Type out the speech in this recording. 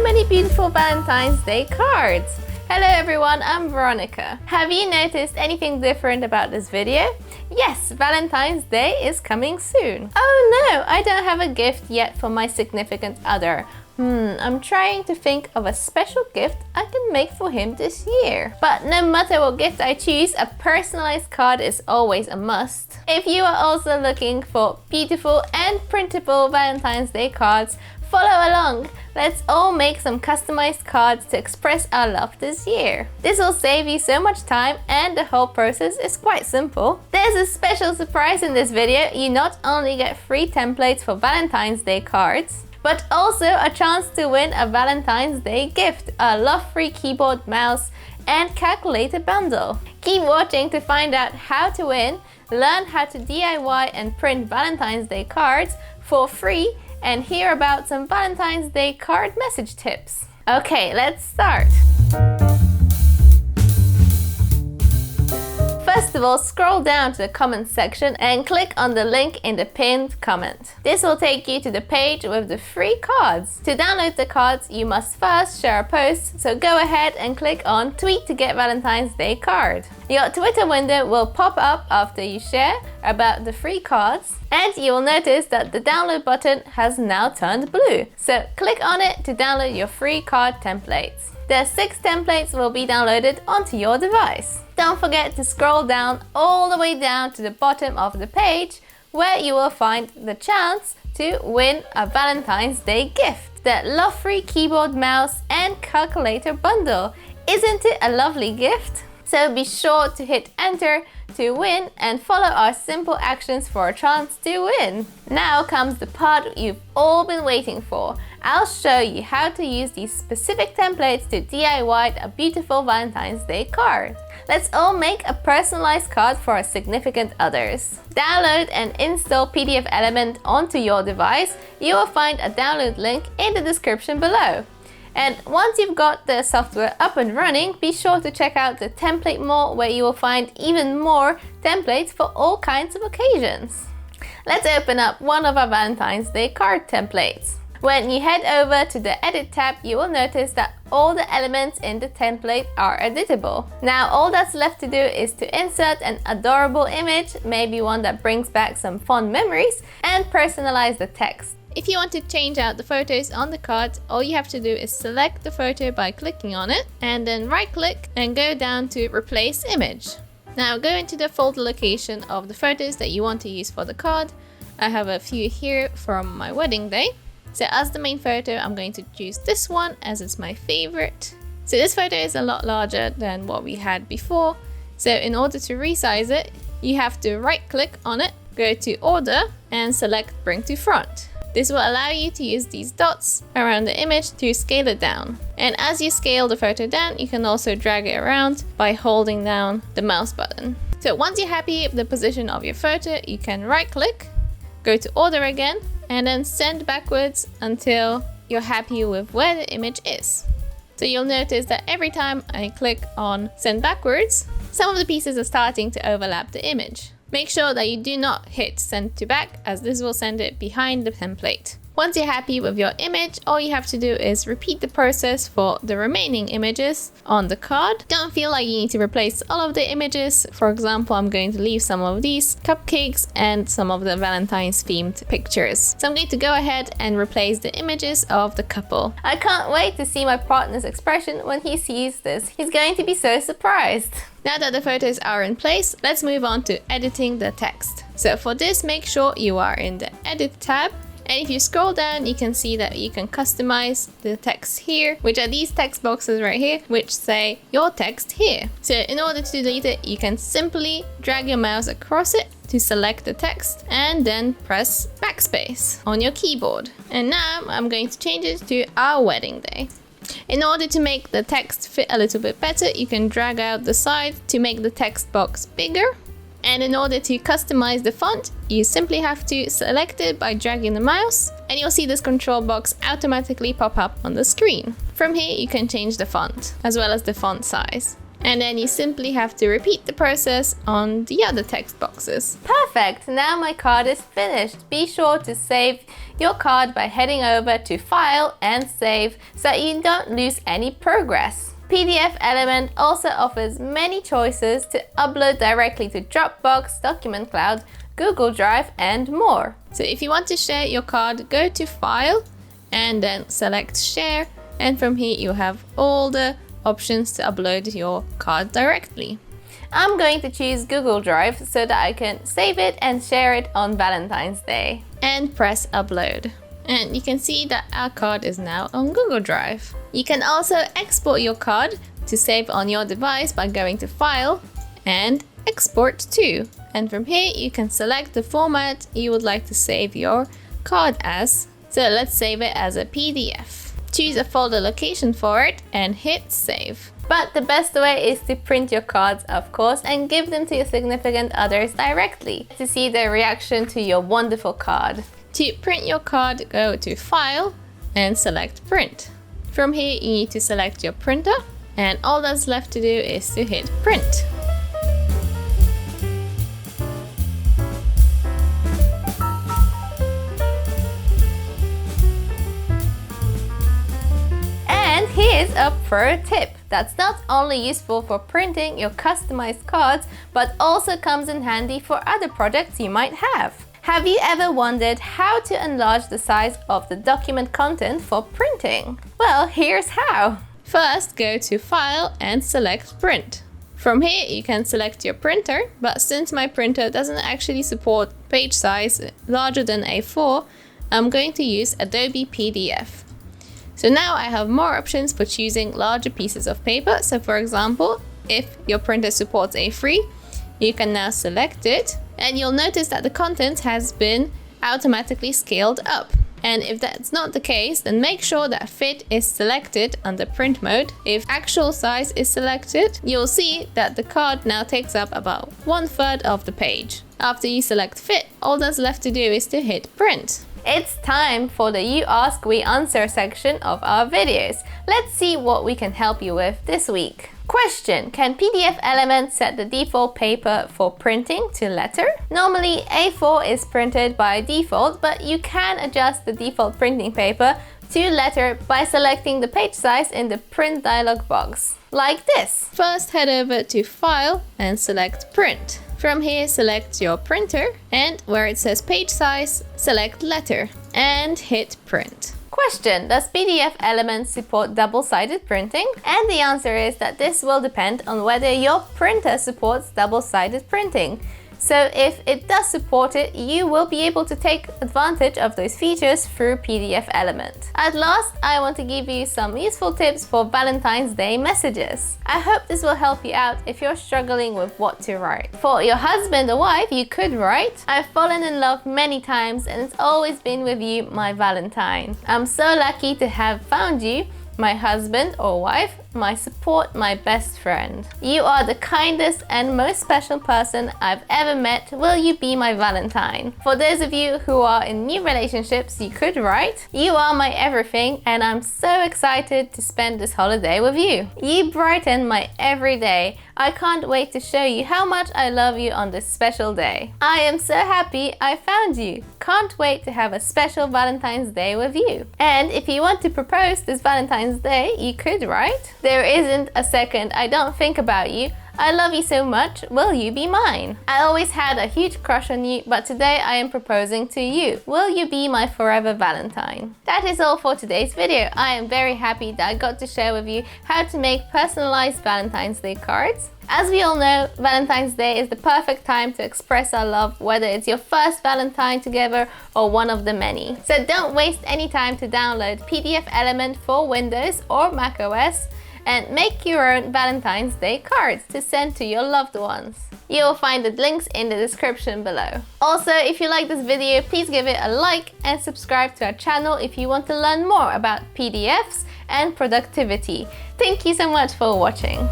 many beautiful Valentine's Day cards! Hello everyone, I'm Veronica. Have you noticed anything different about this video? Yes, Valentine's Day is coming soon. Oh no, I don't have a gift yet for my significant other. I'm trying to think of a special gift I can make for him this year. But no matter what gift I choose, a personalized card is always a must. If you are also looking for beautiful and printable Valentine's Day cards, follow along. Let's all make some customized cards to express our love this year. This will save you so much time and the whole process is quite simple. There's a special surprise in this video. You not only get free templates for Valentine's Day cards, but also a chance to win a Valentine's Day gift, a love-free keyboard, mouse, and calculator bundle. Keep watching to find out how to win, learn how to DIY and print Valentine's Day cards for free, and hear about some Valentine's Day card message tips. Okay, let's start. First of all, scroll down to the comments section and click on the link in the pinned comment. This will take you to the page with the free cards. To download the cards, you must first share a post, so go ahead and click on Tweet to get Valentine's Day card. Your Twitter window will pop up after you share about the free cards, and you will notice that the download button has now turned blue. So click on it to download your free card templates. The 6 templates will be downloaded onto your device. Don't forget to scroll down all the way down to the bottom of the page where you will find the chance to win a Valentine's Day gift. The love-free keyboard, mouse and calculator bundle. Isn't it a lovely gift? So be sure to hit enter to win and follow our simple actions for a chance to win. Now comes the part you've all been waiting for. I'll show you how to use these specific templates to DIY a beautiful Valentine's Day card. Let's all make a personalized card for our significant others. Download and install PDFelement onto your device. You will find a download link in the description below. And once you've got the software up and running, be sure to check out the template mall where you will find even more templates for all kinds of occasions. Let's open up one of our Valentine's Day card templates. When you head over to the Edit tab, you will notice that all the elements in the template are editable. Now all that's left to do is to insert an adorable image, maybe one that brings back some fond memories, and personalize the text. If you want to change out the photos on the card, all you have to do is select the photo by clicking on it and then right click and go down to Replace Image. Now go into the folder location of the photos that you want to use for the card. I have a few here from my wedding day. So as the main photo, I'm going to choose this one as it's my favorite. So this photo is a lot larger than what we had before. So in order to resize it, you have to right click on it, go to Order and select Bring to Front. This will allow you to use these dots around the image to scale it down. And as you scale the photo down, you can also drag it around by holding down the mouse button. So once you're happy with the position of your photo, you can right click, go to Order again, and then send backwards until you're happy with where the image is. So you'll notice that every time I click on Send Backwards, some of the pieces are starting to overlap the image. Make sure that you do not hit Send to Back, as this will send it behind the template. Once you're happy with your image, all you have to do is repeat the process for the remaining images on the card. Don't feel like you need to replace all of the images. For example, I'm going to leave some of these cupcakes and some of the Valentine's themed pictures. So I'm going to go ahead and replace the images of the couple. I can't wait to see my partner's expression when he sees this. He's going to be so surprised. Now that the photos are in place, let's move on to editing the text. So for this, make sure you are in the Edit tab. And if you scroll down, you can see that you can customize the text here, which are these text boxes right here, which say your text here. So in order to delete it, you can simply drag your mouse across it to select the text and then press backspace on your keyboard. And now I'm going to change it to our wedding day. In order to make the text fit a little bit better, you can drag out the side to make the text box bigger. And in order to customize the font, you simply have to select it by dragging the mouse, and you'll see this control box automatically pop up on the screen. From here, you can change the font, as well as the font size. And then you simply have to repeat the process on the other text boxes. Perfect! Now my card is finished. Be sure to save your card by heading over to File and Save so that you don't lose any progress. PDFelement also offers many choices to upload directly to Dropbox, Document Cloud, Google Drive and more. So if you want to share your card, go to File and then select Share, and from here you'll have all the options to upload your card directly. I'm going to choose Google Drive so that I can save it and share it on Valentine's Day. And press Upload. And you can see that our card is now on Google Drive. You can also export your card to save on your device by going to File and Export to. And from here you can select the format you would like to save your card as. So let's save it as a PDF. Choose a folder location for it and hit Save. But the best way is to print your cards, of course, and give them to your significant others directly to see their reaction to your wonderful card. To print your card, go to File and select Print. From here you need to select your printer, and all that's left to do is to hit Print. Here's a pro tip that's not only useful for printing your customized cards, but also comes in handy for other projects you might have. Have you ever wondered how to enlarge the size of the document content for printing? Well, here's how. First, go to File and select Print. From here you can select your printer, but since my printer doesn't actually support page size larger than A4, I'm going to use Adobe PDF. So now I have more options for choosing larger pieces of paper. So for example, if your printer supports A3, you can now select it and you'll notice that the content has been automatically scaled up. And if that's not the case, then make sure that Fit is selected under Print mode. If Actual Size is selected, you'll see that the card now takes up about 1/3 of the page. After you select Fit, all that's left to do is to hit Print. It's time for the You Ask, We Answer section of our videos. Let's see what we can help you with this week. Question: can PDFelement set the default paper for printing to letter? Normally A4 is printed by default, but you can adjust the default printing paper to letter by selecting the page size in the print dialog box, like this. First head over to File and select Print. From here select your printer and where it says page size, select letter and hit Print. Question: does PDFelement support double-sided printing? And the answer is that this will depend on whether your printer supports double-sided printing. So if it does support it, you will be able to take advantage of those features through PDFelement. At last, I want to give you some useful tips for Valentine's Day messages. I hope this will help you out if you're struggling with what to write. For your husband or wife, you could write, "I've fallen in love many times and it's always been with you, my Valentine. I'm so lucky to have found you, my husband or wife, my support, my best friend. You are the kindest and most special person I've ever met. Will you be my Valentine?" For those of you who are in new relationships, you could write, "You are my everything and I'm so excited to spend this holiday with you. You brighten my every day. I can't wait to show you how much I love you on this special day. I am so happy I found you. Can't wait to have a special Valentine's Day with you." And if you want to propose this Valentine's Day, you could write, "There isn't a second I don't think about you. I love you so much. Will you be mine? I always had a huge crush on you, but today I am proposing to you. Will you be my forever Valentine?" That is all for today's video. I am very happy that I got to share with you how to make personalized Valentine's Day cards. As we all know, Valentine's Day is the perfect time to express our love, whether it's your first Valentine together or one of the many. So don't waste any time to download PDFelement for Windows or macOS and make your own Valentine's Day cards to send to your loved ones. You'll find the links in the description below. Also, if you like this video, please give it a like and subscribe to our channel if you want to learn more about PDFs and productivity. Thank you so much for watching.